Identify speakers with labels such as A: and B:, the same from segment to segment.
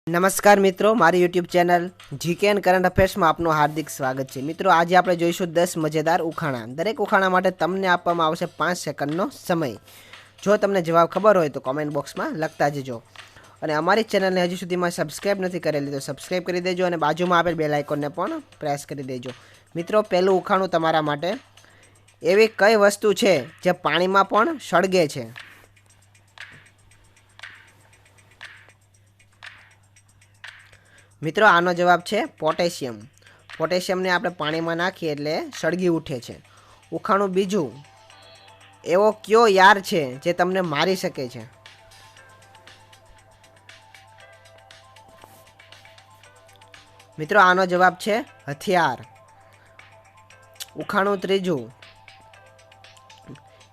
A: નમસ્કાર મિત્રો, મારી YouTube channel GK and current અફેર્સમાં આપનું હાર્દિક સ્વાગત છે। મિત્રો, આજે આપણે જોઈશું 10 મજેદાર ઉખાણા। દરેક ઉખાણા માટે તમને આપવામાં આવશે 5 સેકન્ડનો સમય। જો તમને જવાબ ખબર હોય તો કોમેન્ટ બોક્સમાં લખતા જજો અને અમારી ચેનલને હજી સુધીમાં સબસ્ક્રાઇબ નથી કરેલી તો સબસ્ક્રાઇબ કરી દેજો અને બાજુમાં આપેલ બેલ આઇકોનને પણ પ્રેસ કરી દેજો। મિત્રો, પહેલું ઉખાણું તમારા માટે। એવી કઈ વસ્તુ છે જે પાણીમાં પણ સળગે છે? મિત્રો, આનો જવાબ છે પોટેશિયમ। પોટેશિયમને આપણે પાણીમાં નાખીએ એટલે સળગી ઉઠે છે। ઉખાણું બીજું, એવો કયો યાર છે જે તમને મારી શકે છે? મિત્રો, આનો જવાબ છે હથિયાર। ઉખાણું ત્રીજું,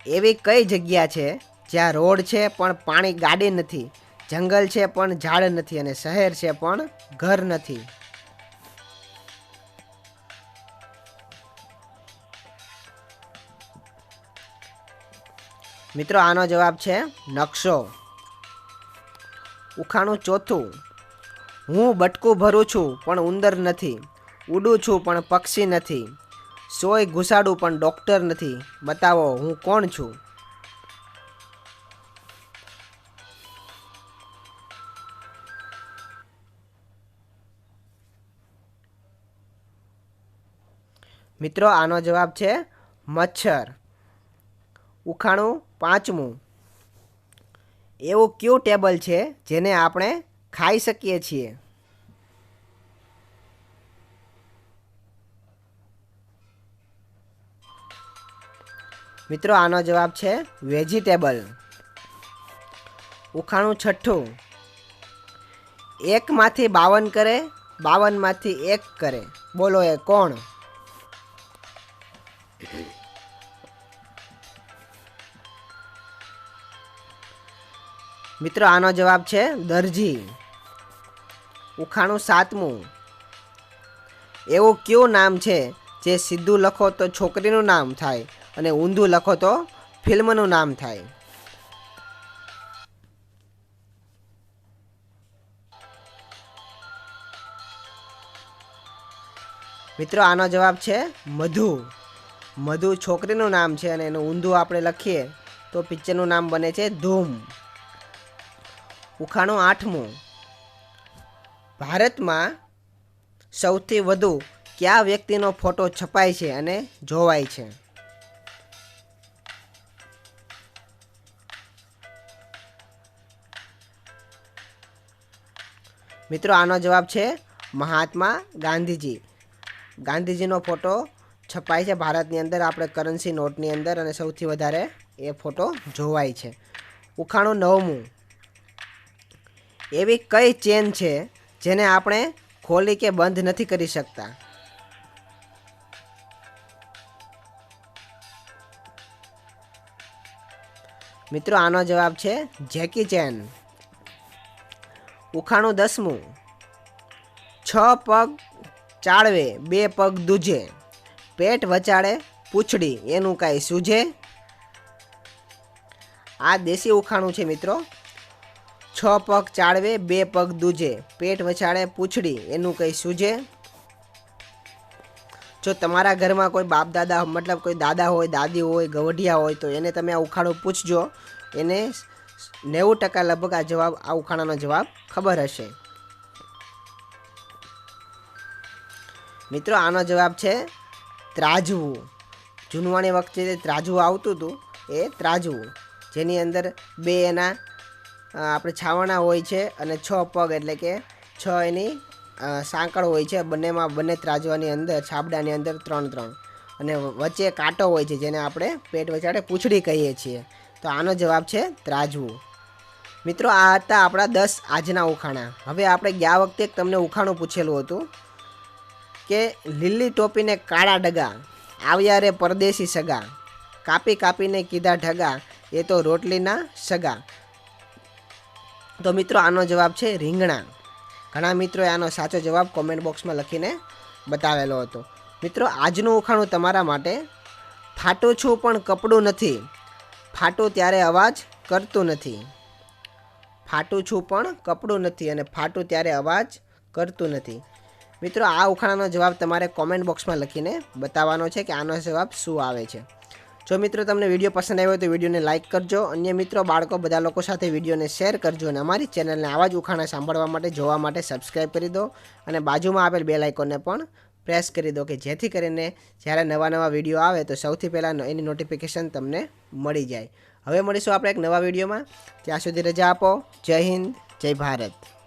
A: એવી કઈ જગ્યા છે જ્યાં રોડ છે પણ પાણી ગાડી નથી, જંગલ છે પણ ઝાડ નથી અને શહેર છે પણ ઘર નથી? મિત્રો, આનો જવાબ છે નકશો। ઉખાણું ચોથું, હું બટકું ભરું છું પણ ઉંદર નથી, ઉડું છું પણ પક્ષી નથી, સોય ઘુસાડું પણ ડોક્ટર નથી, બતાવો હું કોણ છું? મિત્રો, આનો જવાબ છે મચ્છર। ઉખાણું પાંચમું, એવું કયું ટેબલ છે જેને આપણે ખાઈ શકીએ છીએ? મિત્રો, આનો જવાબ છે વેજીટેબલ। ઉખાણું છઠ્ઠું, એકમાંથી 52 કરે, 52માંથી 1 કરે, બોલો એ કોણ? મિત્રો, આનો જવાબ છે દરજી। ઉખાણું સાતમું, એવું કયું નામ છે જે સીધું લખો તો છોકરીનું નામ થાય અને ઊંધું લખો તો ફિલ્મનું નામ થાય? મિત્રો, આનો જવાબ છે મધુ। મધુ છોકરીનું નામ છે અને એનું ઊંધું આપણે લખીએ તો પિક્ચરનું નામ બને છે ધૂમ। ઉખાણું આઠમું, ભારતમાં સૌથી વધુ કયા વ્યક્તિનો ફોટો છપાય છે અને જોવાય છે? મિત્રો, આનો જવાબ છે મહાત્મા ગાંધીજી। ગાંધીજીનો ફોટો છપાય છે ભારતની અંદર, આપણે કરન્સી નોટની અંદર, અને સૌથી વધારે એ ફોટો જોવાય છે। ઉખાણું નવમું, એવી કઈ ચેન છે જેને આપણે ખોલી કે બંધ નથી કરી શકતા? મિત્રો, આનો જવાબ છે જેકી ચેન। ઉખાણું દસમું, 6 પગ ચાળવે 2 પગ દૂજે, પેટ વચાડે પૂંછડી, એનું કાંઈ સૂઝે? આ દેશી ઉખાણું છે મિત્રો। 6 પગ ચાળવે 2 પગ દૂજે, પેટ વચાડે પૂંછડી, એનું કંઈ સૂઝે? જો તમારા ઘરમાં કોઈ બાપ દાદા મતલબ કોઈ દાદા હોય, દાદી હોય, ગવઢિયા હોય તો એને તમે આ ઉખાણું પૂછજો, એને 90% લગભગ આ ઉખાણાનો જવાબ ખબર હશે। મિત્રો, આનો જવાબ છે ત્રાજવું। જૂનવાણી વખતે ત્રાજવું આવતું હતું, એ ત્રાજવું, જેની અંદર 2 એના આપણે છાવણા હોય છે અને 6 પગ એટલે કે 6 એની સાંકળ હોય છે, બંને ત્રાજવાની અંદર, છાબડાની અંદર 3 અને વચ્ચે કાંટો હોય છે જેને આપણે પેટ વચાડે પૂંછડી કહીએ છીએ। તો આનો જવાબ છે ત્રાજવું। મિત્રો, આ હતા આપણા 10 આજના ઉખાણા। હવે આપણે ગયા વખતે તમને ઉખાણું પૂછેલું હતું કે લીલી ટોપીને કાળા ડગા, આવ્યા રે પરદેશી સગા, કાપી કાપીને કીધા ઢગા, એ તો રોટલીના સગા। તો મિત્રો, આનો જવાબ છે રીંગણા। ઘણા મિત્રોએ આનો સાચો જવાબ કોમેન્ટ બોક્સમાં લખીને બતાવેલો હતો। મિત્રો, આજનું ઉખાણું તમારા માટે, ફાટું છું પણ કપડું નથી, ફાટું ત્યારે અવાજ કરતું નથી। ફાટું છું પણ કપડું નથી અને ફાટું ત્યારે અવાજ કરતું નથી. મિત્રો આ ઉખાણાનો જવાબ તમારે કોમેન્ટ બોક્સમાં લખીને બતાવવાનો છે કે આનો જવાબ શું આવે છે. જો મિત્રો તમને વિડીયો પસંદ આવ્યો તો વિડીયોને લાઇક કરજો, અન્ય મિત્રો બાળકો બધા લોકો સાથે વિડીયોને શેર કરજો અને અમારી ચેનલને આવા જ ઉખાણા સાંભળવા માટે જોવા માટે સબસ્ક્રાઈબ કરી દો અને બાજુમાં આપેલ બેલ આઇકોનને પણ પ્રેસ કરી દો કે જેથી કરીને જ્યારે નવા વિડીયો આવે તો સૌથી પહેલાં એની નોટિફિકેશન તમને મળી જાય. હવે મળીશું આપણે એક નવા વિડીયોમાં. ત્યાં સુધી રજા આપો. જય હિન્દ, જય ભારત.